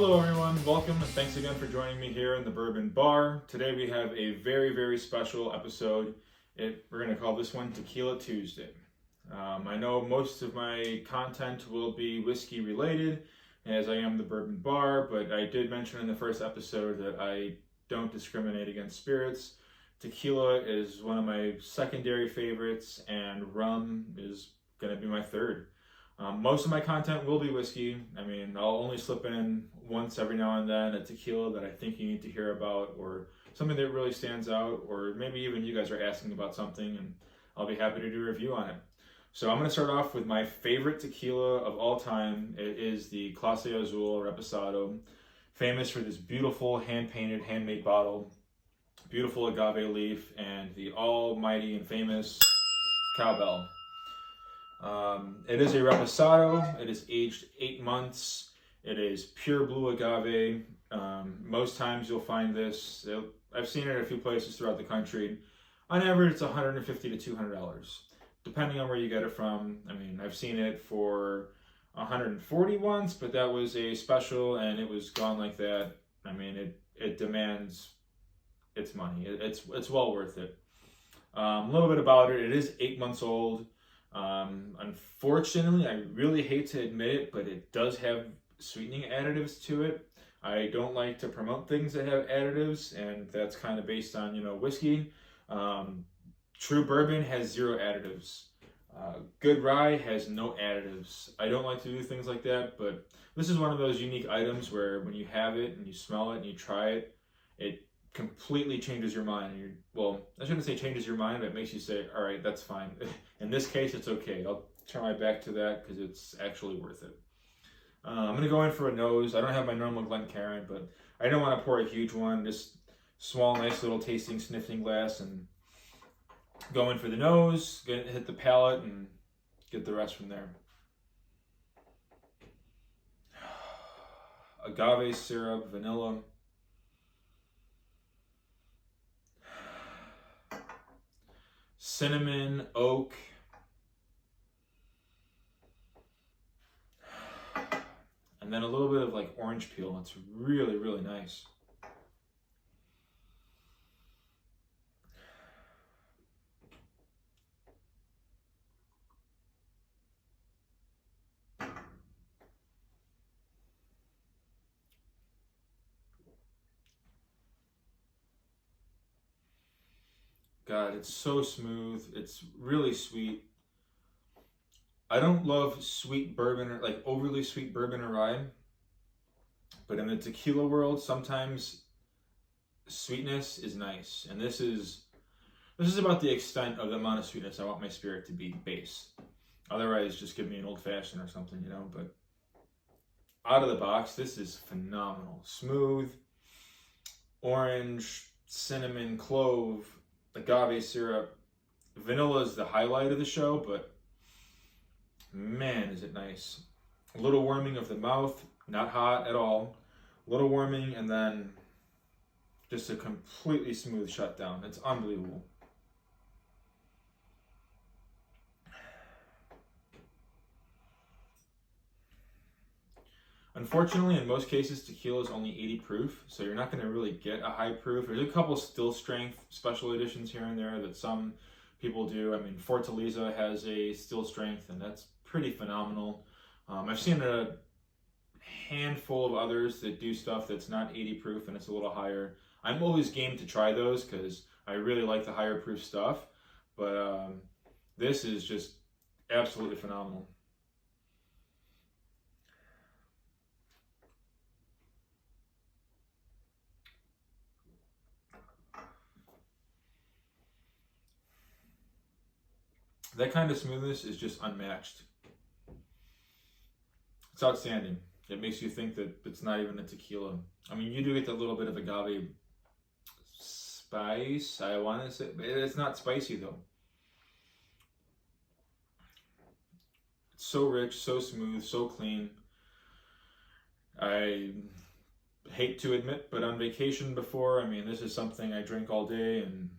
Hello everyone, welcome and thanks again for joining me here in the Bourbon Bar. Today we have a very special episode. We're going to call this one Tequila Tuesday. I know most of my content will be whiskey related as I am the Bourbon Bar, but I did mention in the first episode that I don't discriminate against spirits. Tequila is one of my secondary favorites and rum is going to be my third. Most of my content will be whiskey. I mean, I'll only slip in once every now and then a tequila that I think you need to hear about, or something that really stands out, or maybe even you guys are asking about something and I'll be happy to do a review on it. So I'm going to start off with my favorite tequila of all time. It is the Clase Azul reposado, famous for this beautiful hand-painted, handmade bottle, beautiful agave leaf, and the almighty and famous cowbell. It is a reposado. It is aged 8 months. It is pure blue agave. Most times you'll find this. I've seen it at a few places throughout the country. On average, it's $150 to $200, depending on where you get it from. I mean, I've seen it for $140 once, but that was a special and it was gone like that. I mean, it demands its money. It's well worth it. A little bit about it. It is 8 months old. Unfortunately, I really hate to admit it, but it does have sweetening additives to it. I don't like to promote things that have additives, and that's kind of based on, whiskey. True bourbon has 0 additives. Good rye has no additives. I don't like to do things like that, but this is one of those unique items where when you have it and you smell it and you try it, it completely changes your mind. Well, I shouldn't say changes your mind, but it makes you say, all right, that's fine. In this case, it's okay. I'll turn my back to that because it's actually worth it. I'm going to go in for a nose. I don't have my normal Glencairn, but I don't want to pour a huge one. Just small, nice little tasting, sniffing glass and go in for the nose, hit the palate, and get the rest from there. Agave syrup, vanilla. Cinnamon, oak, and then a little bit of like orange peel. It's really nice. God, it's so smooth. It's really sweet. I don't love sweet bourbon, or like overly sweet bourbon or rye, but in the tequila world, sometimes sweetness is nice. And this is about the extent of the amount of sweetness I want my spirit to be base. Otherwise, just give me an old fashioned or something, but out of the box, this is phenomenal. Smooth, orange, cinnamon, clove, agave syrup. Vanilla is the highlight of the show, but man, is it nice. A little warming of the mouth, not hot at all. A little warming, and then just a completely smooth shutdown. It's unbelievable. Unfortunately, in most cases, tequila is only 80 proof, so you're not going to really get a high proof. There's a couple still strength special editions here and there that some people do. I mean, Fortaleza has a still strength, and that's pretty phenomenal. I've seen a handful of others that do stuff that's not 80 proof and it's a little higher. I'm always game to try those because I really like the higher proof stuff, but this is just absolutely phenomenal. That kind of smoothness is just unmatched. It's outstanding. It makes you think that it's not even a tequila. I mean, you do get that little bit of agave spice, I want to say, but it's not spicy though. It's so rich, so smooth, so clean. I hate to admit, but on vacation before, I mean, this is something I drink all day, and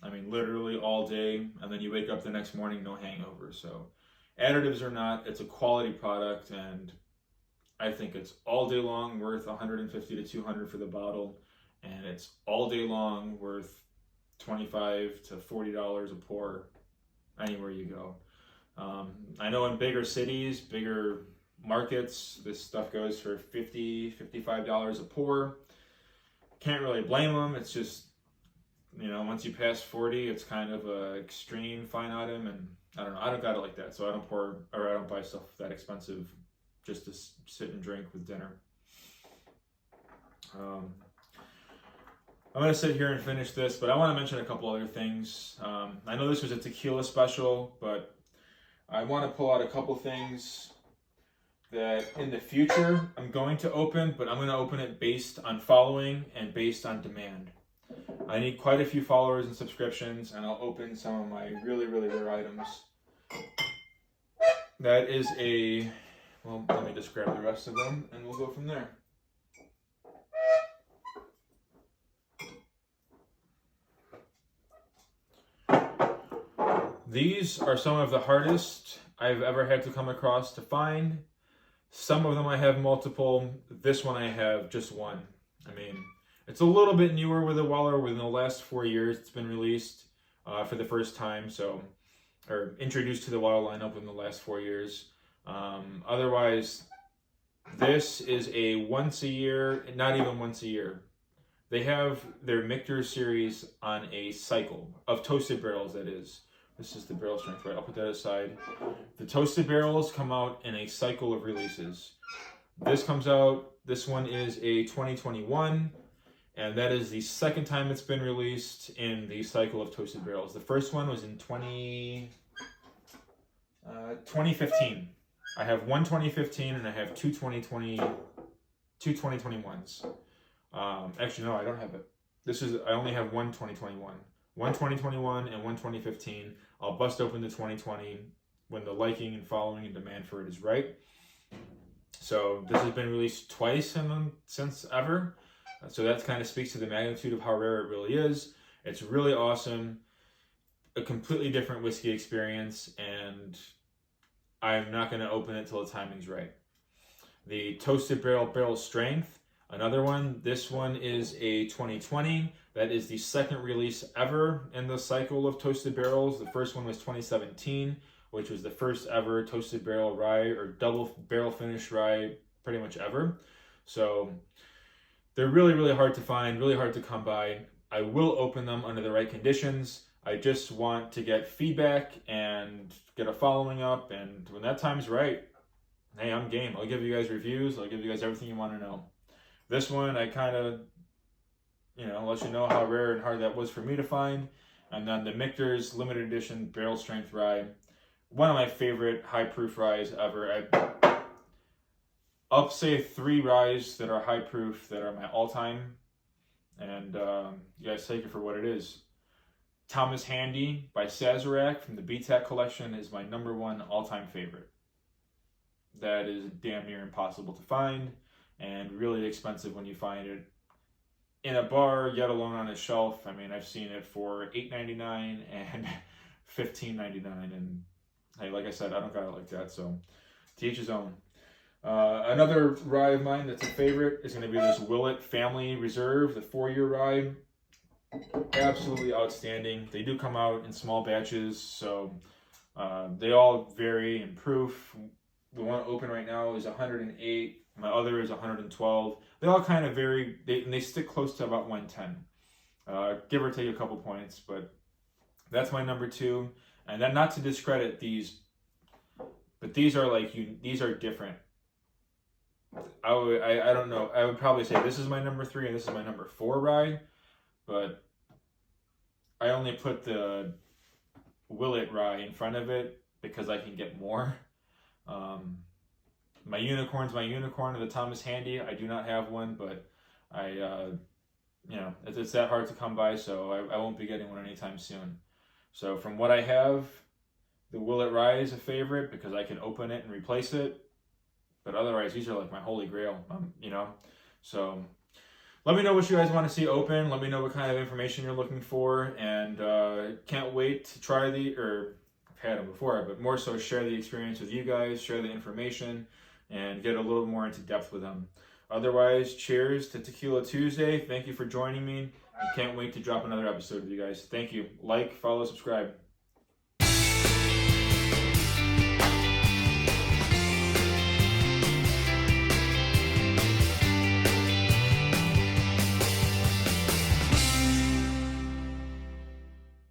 I mean, literally all day, and then you wake up the next morning, no hangover. So additives or not, it's a quality product, and I think it's all day long worth 150 to 200 for the bottle, and it's all day long worth $25 to $40 a pour anywhere you go. I know in bigger cities, bigger markets, this stuff goes for $50, $55 a pour. Can't really blame them. It's just, once you pass 40, it's kind of a extreme fine item, and I don't know. I don't got it like that, so I don't buy stuff that expensive just to sit and drink with dinner. I'm going to sit here and finish this, but I want to mention a couple other things. I know this was a tequila special, but I want to pull out a couple things that in the future I'm going to open, but I'm going to open it based on following and based on demand. I need quite a few followers and subscriptions, and I'll open some of my really, really rare items. That is well, let me just grab the rest of them, and we'll go from there. These are some of the hardest I've ever had to come across to find. Some of them I have multiple. This one I have just one. I mean, it's a little bit newer with the Weller. Within the last 4 years, it's been released for the first time. Or introduced to the Weller lineup in the last 4 years. Otherwise, this is a once a year, not even once a year. They have their Michters series on a cycle of toasted barrels, that is. This is the barrel strength, right? I'll put that aside. The toasted barrels come out in a cycle of releases. This comes out, this one is a 2021, and that is the second time it's been released in the cycle of toasted barrels. The first one was in 2015. I have one 2015 and I have two 2021s. Actually, no, I don't have it. I only have one 2021. One 2021 and one 2015. I'll bust open the 2020 when the liking and following and demand for it is right. So this has been released twice since ever. So that kind of speaks to the magnitude of how rare it really is. It's really awesome. A completely different whiskey experience, and I'm not going to open it till the timing's right. The toasted barrel strength, another one. This one is a 2020. That is the second release ever in the cycle of toasted barrels. The first one was 2017, which was the first ever toasted barrel rye or double barrel finish rye pretty much ever. So they're really, really hard to find, really hard to come by. I will open them under the right conditions. I just want to get feedback and get a following up, and when that time's right, hey, I'm game. I'll give you guys reviews. I'll give you guys everything you want to know. This one, I kind of, let you know how rare and hard that was for me to find. And then the Michters limited edition barrel strength rye, one of my favorite high proof ryes ever. I'll say 3 ryes that are high proof that are my all time, and you guys take it for what it is. Thomas Handy by Sazerac from the BTAC collection is my #1 all-time favorite. That is damn near impossible to find and really expensive when you find it in a bar, yet alone on a shelf. I mean, I've seen it for $8.99 and $15.99, and hey, like I said, I don't got it like that, so to each his own. Another rye of mine that's a favorite is going to be this Willet Family Reserve, the 4-year rye. Absolutely outstanding. They do come out in small batches, so they all vary in proof. The one open right now is 108. My other is 112. They all kind of vary. They stick close to about 110, give or take a couple points. But that's my #2. And then, not to discredit these, but these are these are different. I don't know. I would probably say this is my #3 and this is my #4 rye, but I only put the Willet rye in front of it because I can get more. My unicorn's my unicorn of the Thomas Handy. I do not have one, but it's that hard to come by, so I won't be getting one anytime soon. So from what I have, the Willet rye is a favorite because I can open it and replace it. But otherwise, these are like my holy grail, So let me know what you guys want to see open. Let me know what kind of information you're looking for. And can't wait to try I've had them before, but more so share the experience with you guys, share the information. and get a little more into depth with them. Otherwise, cheers to Tequila Tuesday. Thank you for joining me. I can't wait to drop another episode with you guys. Thank you. Like, follow, subscribe.